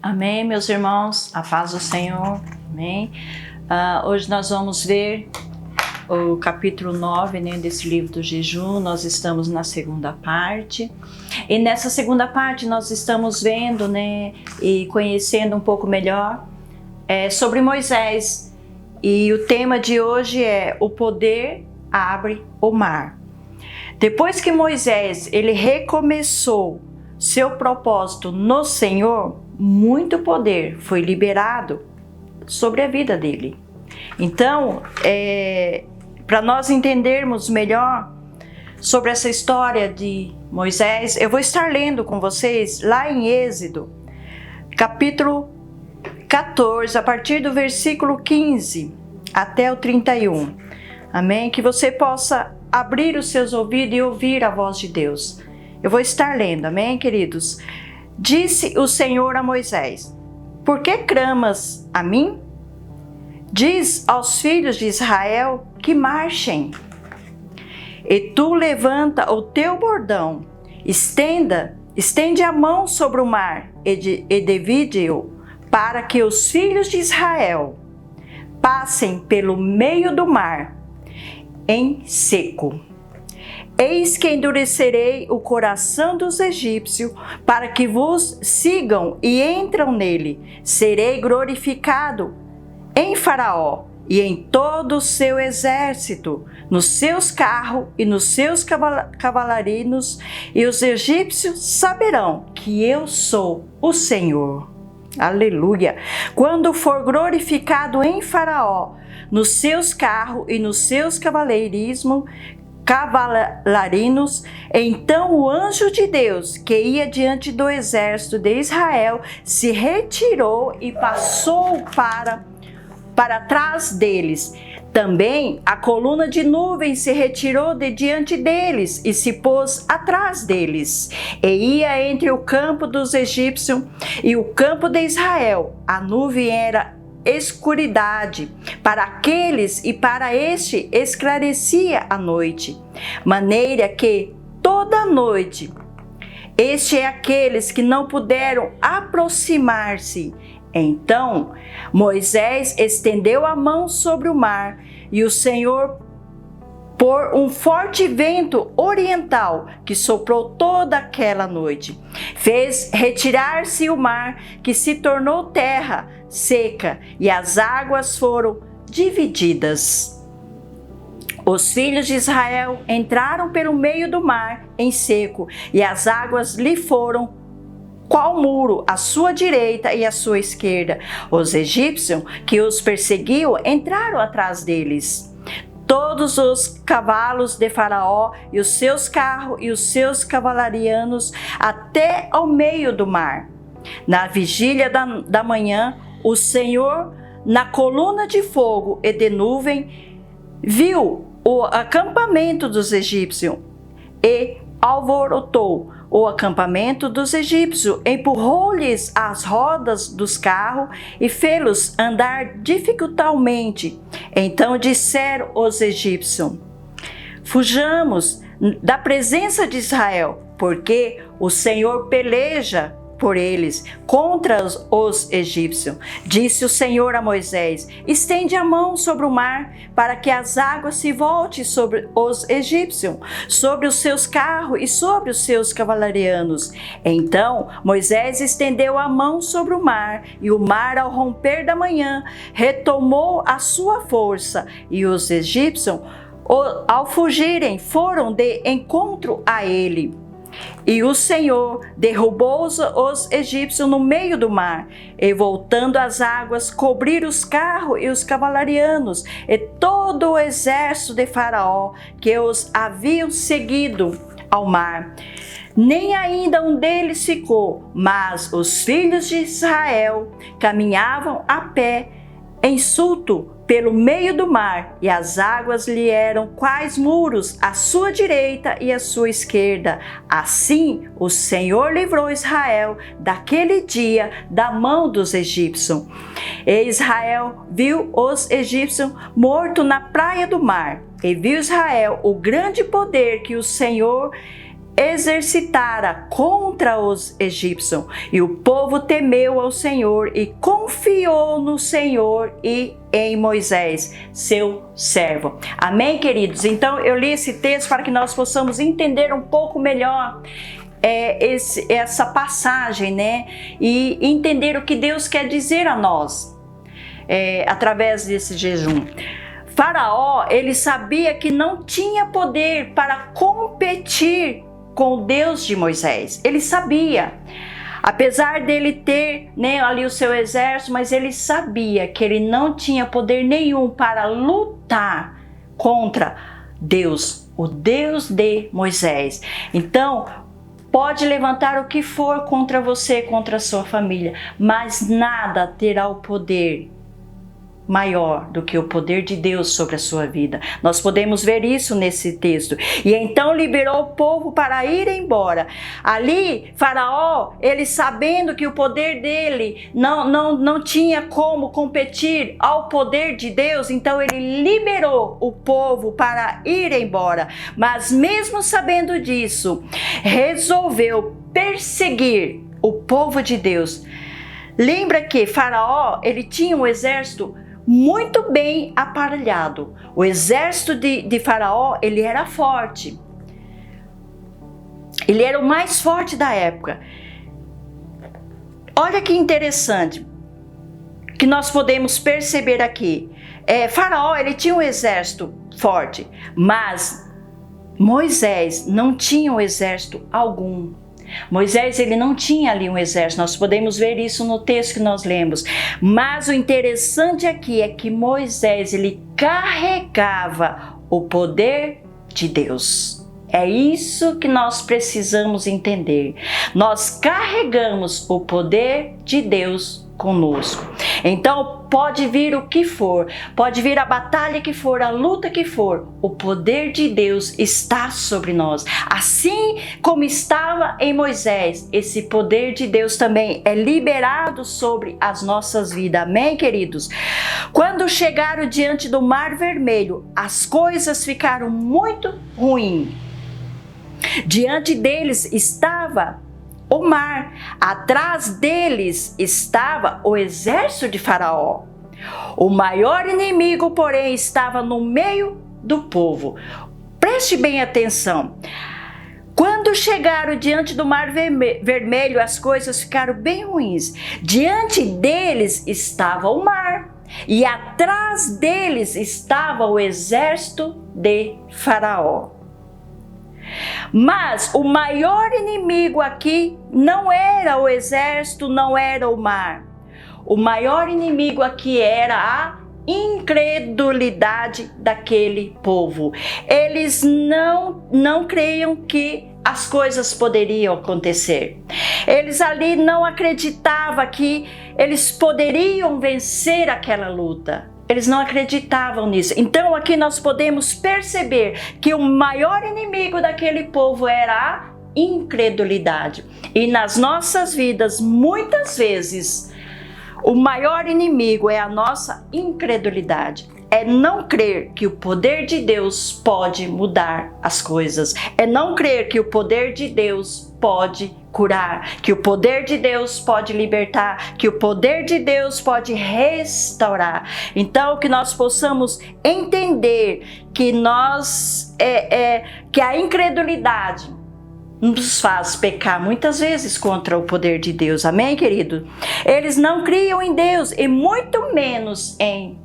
Amém, meus irmãos, a paz do Senhor, amém. Hoje nós vamos ver o capítulo 9, desse livro do jejum. Nós estamos na segunda parte, e nessa segunda parte nós estamos vendo, e conhecendo um pouco melhor sobre Moisés, e o tema de hoje é: o poder abre o mar. Depois que Moisés ele recomeçou seu propósito no Senhor, muito poder foi liberado sobre a vida dele. Então, para nós entendermos melhor sobre essa história de Moisés, eu vou estar lendo com vocês lá em Êxodo, capítulo 14, a partir do versículo 15 até o 31. Amém? Que você possa abrir os seus ouvidos e ouvir a voz de Deus. Eu vou estar lendo, amém, queridos? Disse o Senhor a Moisés: por que clamas a mim? Diz aos filhos de Israel que marchem. E tu levanta o teu bordão, estende a mão sobre o mar e divide-o, para que os filhos de Israel passem pelo meio do mar em seco. Eis que endurecerei o coração dos egípcios, para que vos sigam e entram nele. Serei glorificado em Faraó e em todo o seu exército, nos seus carros e nos seus cavalarinos, e os egípcios saberão que eu sou o Senhor. Aleluia! Quando for glorificado em Faraó, nos seus carros e nos seus cavalarinos, então o anjo de Deus, que ia diante do exército de Israel, se retirou e passou para trás deles. Também a coluna de nuvem se retirou de diante deles e se pôs atrás deles, e ia entre o campo dos egípcios e o campo de Israel. A nuvem era escuridade para aqueles, e para este esclarecia a noite, maneira que toda noite este é aqueles que não puderam aproximar-se. Então Moisés estendeu a mão sobre o mar, e o Senhor, por um forte vento oriental que soprou toda aquela noite, fez retirar-se o mar, que se tornou terra seca, e as águas foram divididas. Os filhos de Israel entraram pelo meio do mar em seco, e as águas lhe foram qual muro à sua direita e à sua esquerda. Os egípcios que os perseguiam entraram atrás deles. Todos os cavalos de Faraó e os seus carros e os seus cavalarianos até ao meio do mar. Na vigília da manhã, o Senhor, na coluna de fogo e de nuvem, viu o acampamento dos egípcios e alvorotou o acampamento dos egípcios, empurrou-lhes as rodas dos carros e fê-los andar dificultamente. Então disseram os egípcios: fujamos da presença de Israel, porque o Senhor peleja por eles contra os egípcios. Disse o Senhor a Moisés: estende a mão sobre o mar, para que as águas se voltem sobre os egípcios, sobre os seus carros e sobre os seus cavalarianos. Então Moisés estendeu a mão sobre o mar, e o mar, ao romper da manhã, retomou a sua força, e os egípcios, ao fugirem, foram de encontro a ele. E o Senhor derrubou os egípcios no meio do mar, e voltando as águas, cobriram os carros e os cavalarianos e todo o exército de Faraó, que os haviam seguido ao mar. Nem ainda um deles ficou, mas os filhos de Israel caminhavam a pé em sulto pelo meio do mar, e as águas lhe eram quais muros à sua direita e à sua esquerda. Assim o Senhor livrou Israel daquele dia da mão dos egípcios. E Israel viu os egípcios mortos na praia do mar, e viu Israel o grande poder que o Senhor exercitara contra os egípcios. E o povo temeu ao Senhor e confiou no Senhor e em Moisés, seu servo. Amém, queridos? Então eu li esse texto para que nós possamos entender um pouco melhor essa passagem, né? E entender o que Deus quer dizer a nós através desse jejum. Faraó, ele sabia que não tinha poder para competir com o Deus de Moisés. Ele sabia. Apesar dele ter, né, ali o seu exército, mas ele sabia que ele não tinha poder nenhum para lutar contra Deus, o Deus de Moisés. Então, pode levantar o que for contra você, contra a sua família, mas nada terá o poder maior do que o poder de Deus sobre a sua vida. Nós podemos ver isso nesse texto. E então liberou o povo para ir embora. Ali, Faraó, ele sabendo que o poder dele não tinha como competir ao poder de Deus, então ele liberou o povo para ir embora. Mas mesmo sabendo disso, resolveu perseguir o povo de Deus. Lembra que Faraó, ele tinha um exército muito bem aparelhado. O exército de Faraó, ele era forte. Ele era o mais forte da época. Olha que interessante que nós podemos perceber aqui. Faraó, ele tinha um exército forte, mas Moisés não tinha um exército algum. Moisés, ele não tinha ali um exército, nós podemos ver isso no texto que nós lemos. Mas o interessante aqui é que Moisés, ele carregava o poder de Deus. É isso que nós precisamos entender. Nós carregamos o poder de Deus conosco. Então pode vir o que for, pode vir a batalha que for, a luta que for, o poder de Deus está sobre nós. Assim como estava em Moisés, esse poder de Deus também é liberado sobre as nossas vidas. Amém, queridos? Quando chegaram diante do Mar Vermelho, as coisas ficaram muito ruins. Diante deles estava o mar, atrás deles estava o exército de Faraó. O maior inimigo, porém, estava no meio do povo. Preste bem atenção. Quando chegaram diante do Mar Vermelho, as coisas ficaram bem ruins. Diante deles estava o mar e atrás deles estava o exército de Faraó. Mas o maior inimigo aqui não era o exército, não era o mar. O maior inimigo aqui era a incredulidade daquele povo. Eles não creiam que as coisas poderiam acontecer. Eles ali não acreditavam que eles poderiam vencer aquela luta. Eles não acreditavam nisso. Então aqui nós podemos perceber que o maior inimigo daquele povo era a incredulidade. E nas nossas vidas, muitas vezes, o maior inimigo é a nossa incredulidade. É não crer que o poder de Deus pode mudar as coisas. É não crer que o poder de Deus pode curar, que o poder de Deus pode libertar, que o poder de Deus pode restaurar. Então, que nós possamos entender que que a incredulidade nos faz pecar muitas vezes contra o poder de Deus. Amém, querido? Eles não criam em Deus e muito menos em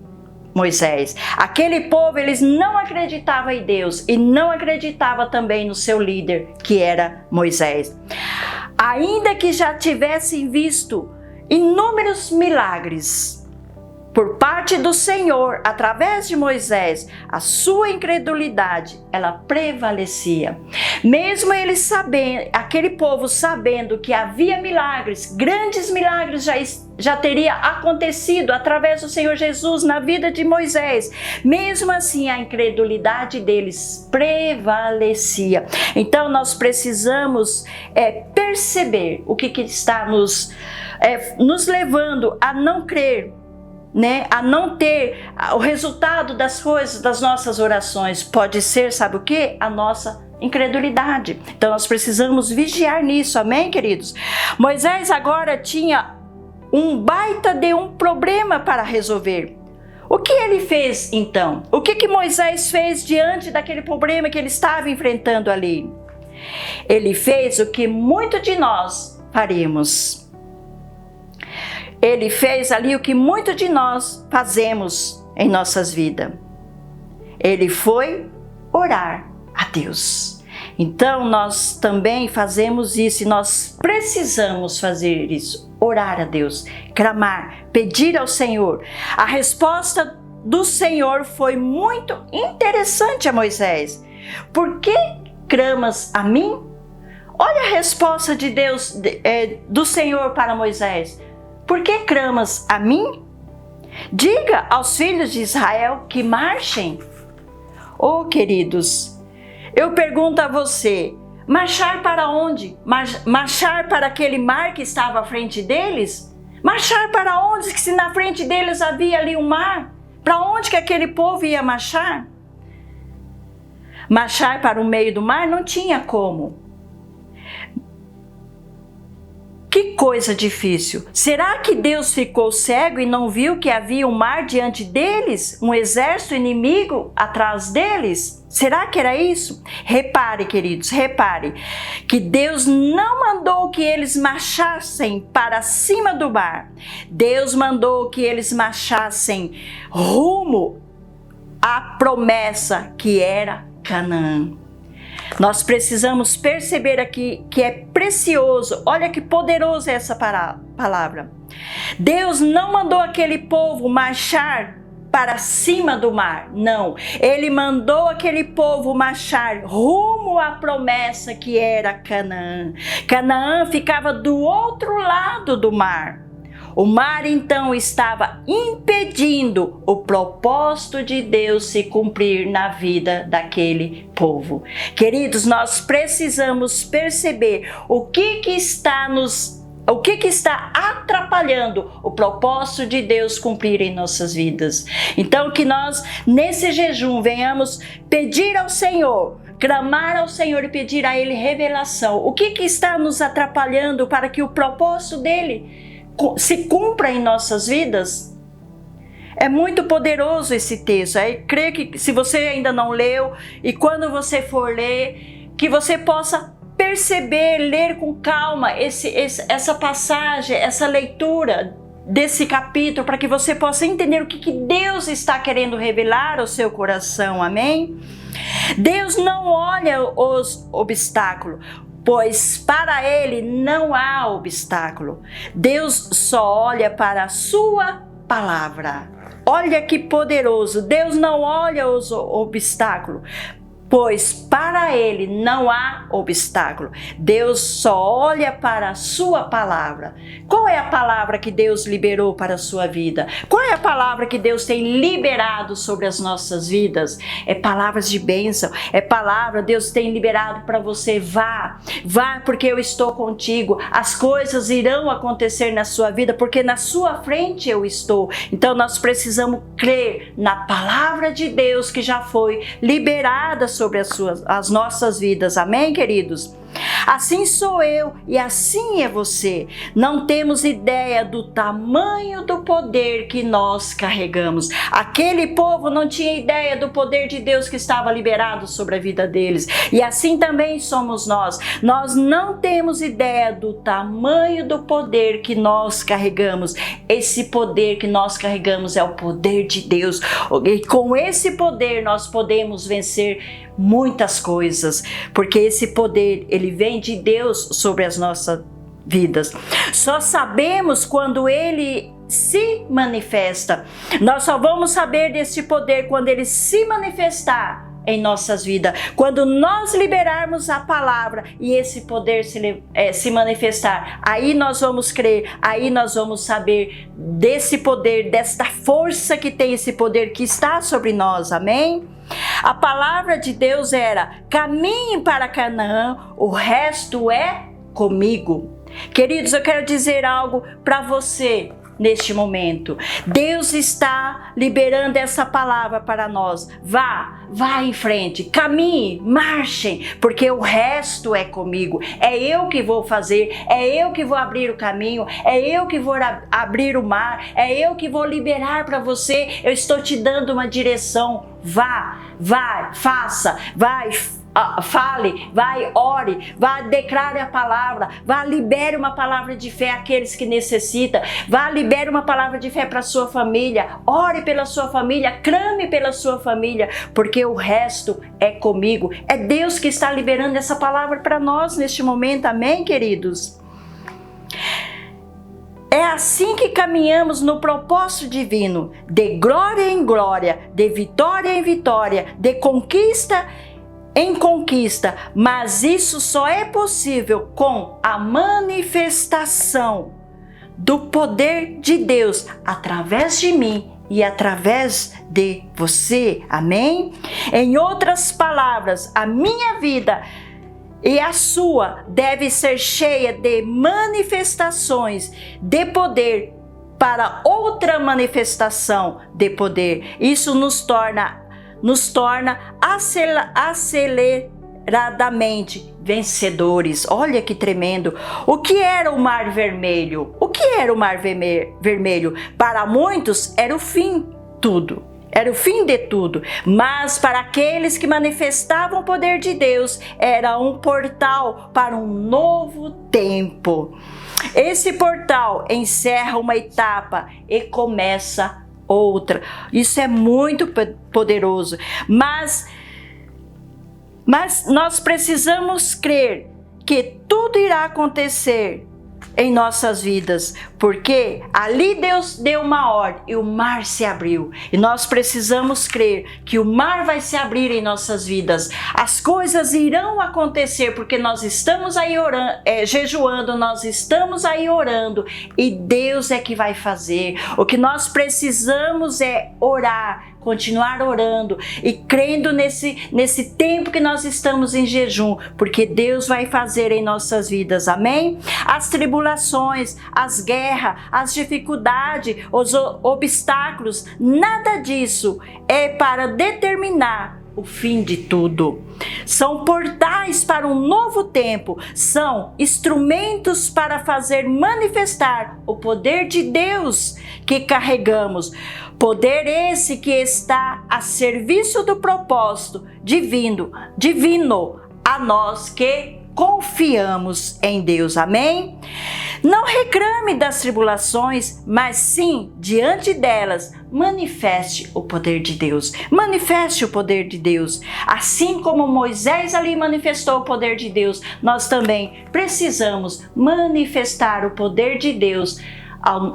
Moisés. Aquele povo, eles não acreditavam em Deus e não acreditava também no seu líder, que era Moisés. Ainda que já tivessem visto inúmeros milagres por parte do Senhor, através de Moisés, a sua incredulidade, ela prevalecia. Mesmo eles sabendo, aquele povo sabendo que havia milagres, grandes milagres já teria acontecido através do Senhor Jesus na vida de Moisés, mesmo assim a incredulidade deles prevalecia. Então nós precisamos perceber o que está nos levando a não crer, né, a não ter o resultado das coisas, das nossas orações. Pode ser, sabe o que? A nossa incredulidade. Então nós precisamos vigiar nisso, amém, queridos? Moisés agora tinha um baita de um problema para resolver. O que ele fez então? O que Moisés fez diante daquele problema que ele estava enfrentando ali? Ele fez o que muitos de nós faremos. Ele fez ali o que muitos de nós fazemos em nossas vidas. Ele foi orar a Deus. Então nós também fazemos isso e nós precisamos fazer isso, orar a Deus, clamar, pedir ao Senhor. A resposta do Senhor foi muito interessante a Moisés. Por que clamas a mim? Olha a resposta de Deus, do Senhor para Moisés. Por que clamas a mim? Diga aos filhos de Israel que marchem. Oh, queridos, eu pergunto a você, marchar para onde? Marchar para aquele mar que estava à frente deles? Marchar para onde, se na frente deles havia ali um mar? Para onde que aquele povo ia marchar? Marchar para o meio do mar não tinha como. Que coisa difícil. Será que Deus ficou cego e não viu que havia um mar diante deles? Um exército inimigo atrás deles? Será que era isso? Repare, queridos, repare que Deus não mandou que eles marchassem para cima do mar. Deus mandou que eles marchassem rumo à promessa que era Canaã. Nós precisamos perceber aqui que é precioso, olha que poderosa é essa palavra. Deus não mandou aquele povo marchar para cima do mar, não. Ele mandou aquele povo marchar rumo à promessa que era Canaã. Canaã ficava do outro lado do mar. O mar então estava impedindo o propósito de Deus se cumprir na vida daquele povo. Queridos, nós precisamos perceber o que está atrapalhando o propósito de Deus cumprir em nossas vidas. Então que nós nesse jejum venhamos pedir ao Senhor, clamar ao Senhor e pedir a Ele revelação. O que está nos atrapalhando para que o propósito dele se cumpra em nossas vidas? É muito poderoso esse texto. Eu creio que se você ainda não leu, e quando você for ler, que você possa perceber, ler com calma essa passagem, essa leitura desse capítulo, para que você possa entender o que Deus está querendo revelar ao seu coração, amém? Deus não olha os obstáculos, pois para Ele não há obstáculo. Deus só olha para a sua palavra. Olha que poderoso, Deus não olha os obstáculos, pois para Ele não há obstáculo. Deus só olha para a sua palavra. Qual é a palavra que Deus liberou para a sua vida? Qual é a palavra que Deus tem liberado sobre as nossas vidas? É palavras de bênção, é palavra, Deus tem liberado para você. Vá porque eu estou contigo. As coisas irão acontecer na sua vida, porque na sua frente eu estou. Então nós precisamos crer na palavra de Deus que já foi liberada sobre as nossas vidas, amém, queridos? Assim sou eu e assim é você. Não temos ideia do tamanho do poder que nós carregamos. Aquele povo não tinha ideia do poder de Deus que estava liberado sobre a vida deles. E assim também somos nós. Nós não temos ideia do tamanho do poder que nós carregamos. Esse poder que nós carregamos é o poder de Deus. E com esse poder nós podemos vencer muitas coisas, porque esse poder, ele vem de Deus sobre as nossas vidas. Só sabemos quando ele se manifesta. Nós só vamos saber desse poder quando ele se manifestar em nossas vidas. Quando nós liberarmos a palavra e esse poder se manifestar, aí nós vamos crer, aí nós vamos saber desse poder, desta força que tem esse poder que está sobre nós, amém? A palavra de Deus era: caminhem para Canaã, o resto é comigo. Queridos, eu quero dizer algo para você neste momento. Deus está liberando essa palavra para nós. Vá em frente, caminhe, marchem, porque o resto é comigo. É eu que vou fazer, é eu que vou abrir o caminho, é eu que vou abrir o mar, é eu que vou liberar para você. Eu estou te dando uma direção. Faça, fale, ore, declare a palavra, libere uma palavra de fé àqueles que necessitam, libere uma palavra de fé para a sua família, ore pela sua família, clame pela sua família, porque o resto é comigo. É Deus que está liberando essa palavra para nós neste momento, amém, queridos? É assim que caminhamos no propósito divino, de glória em glória, de vitória em vitória, de conquista em conquista, mas isso só é possível com a manifestação do poder de Deus através de mim e através de você, amém? Em outras palavras, a minha vida e a sua deve ser cheia de manifestações de poder para outra manifestação de poder. Isso nos torna aceleradamente vencedores. Olha que tremendo. O que era o Mar Vermelho? O que era o Mar Vermelho? Para muitos era o fim Era o fim de tudo, mas para aqueles que manifestavam o poder de Deus, era um portal para um novo tempo. Esse portal encerra uma etapa e começa outra. Isso é muito poderoso, mas nós precisamos crer que tudo irá acontecer em nossas vidas, porque ali Deus deu uma ordem e o mar se abriu, e nós precisamos crer que o mar vai se abrir em nossas vidas. As coisas irão acontecer porque nós estamos aí orando, jejuando, nós estamos aí orando, e Deus é que vai fazer. O que nós precisamos é orar, continuar orando e crendo nesse tempo que nós estamos em jejum, porque Deus vai fazer em nossas vidas, amém? As tribulações, as guerras, as dificuldades, os obstáculos, nada disso é para determinar o fim de tudo. São portais para um novo tempo, são instrumentos para fazer manifestar o poder de Deus que carregamos. Poder esse que está a serviço do propósito divino a nós que confiamos em Deus, amém? Não reclame das tribulações, mas sim, diante delas, manifeste o poder de Deus. Manifeste o poder de Deus. Assim como Moisés ali manifestou o poder de Deus, nós também precisamos manifestar o poder de Deus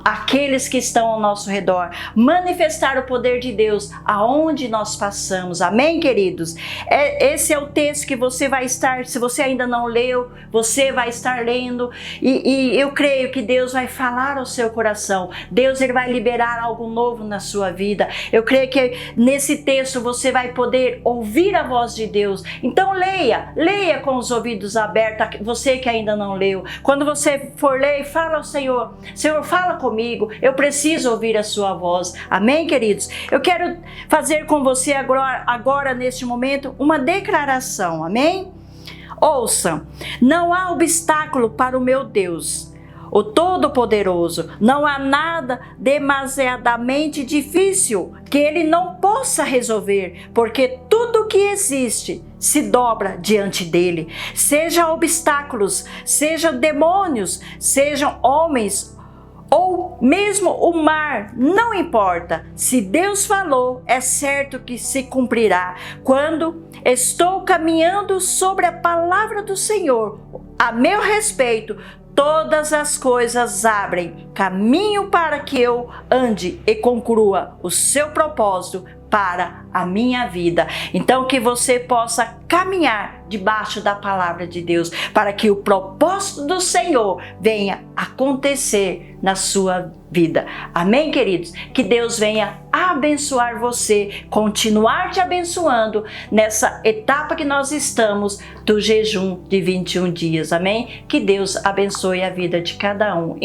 aqueles que estão ao nosso redor, manifestar o poder de Deus aonde nós passamos, amém, queridos? Esse é o texto que você vai estar, se você ainda não leu, você vai estar lendo, e eu creio que Deus vai falar ao seu coração. Deus, ele vai liberar algo novo na sua vida. Eu creio que nesse texto você vai poder ouvir a voz de Deus. Então leia com os ouvidos abertos, você que ainda não leu. Quando você for ler, fala ao Senhor, fala comigo, eu preciso ouvir a sua voz, amém, queridos? Eu quero fazer com você agora neste momento uma declaração, amém? Ouça, não há obstáculo para o meu Deus, o Todo-Poderoso. Não há nada demasiadamente difícil que ele não possa resolver, porque tudo que existe se dobra diante dele. Seja obstáculos, sejam demônios, sejam homens ou mesmo o mar, não importa. Se Deus falou, é certo que se cumprirá. Quando estou caminhando sobre a palavra do Senhor, a meu respeito, todas as coisas abrem caminho para que eu ande e conclua o seu propósito para a minha vida. Então que você possa caminhar debaixo da palavra de Deus, para que o propósito do Senhor venha acontecer na sua vida. Amém, queridos? Que Deus venha abençoar você, continuar te abençoando nessa etapa que nós estamos do jejum de 21 dias. Amém? Que Deus abençoe a vida de cada um.